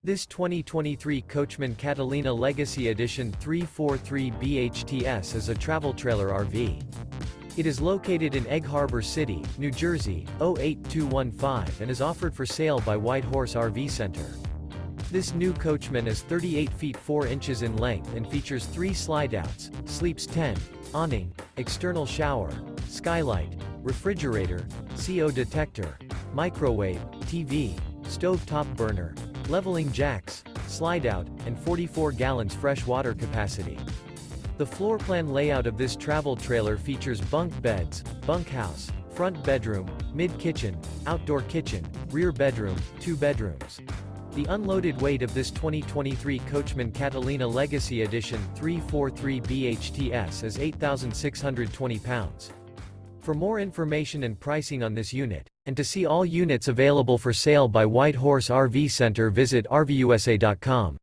This 2023 Coachmen Catalina Legacy Edition 343 BHTS is a travel trailer RV. It is located in Egg Harbor City, New Jersey, 08215 and is offered for sale by White Horse RV Center. This new Coachmen is 38 feet 4 inches in length and features 3 slideouts, sleeps 10, awning, external shower, skylight, refrigerator, CO detector, microwave, TV, stove top burner, leveling jacks, slideout, and 44 gallons fresh water capacity. The floor plan layout of this travel trailer features bunk beds, bunkhouse, front bedroom, mid-kitchen, outdoor kitchen, rear bedroom, 2 bedrooms. The unloaded weight of this 2023 Coachmen Catalina Legacy Edition 343 BHTS is 8,620 pounds. For more information and pricing on this unit, and to see all units available for sale by White Horse RV Center, visit RVUSA.com.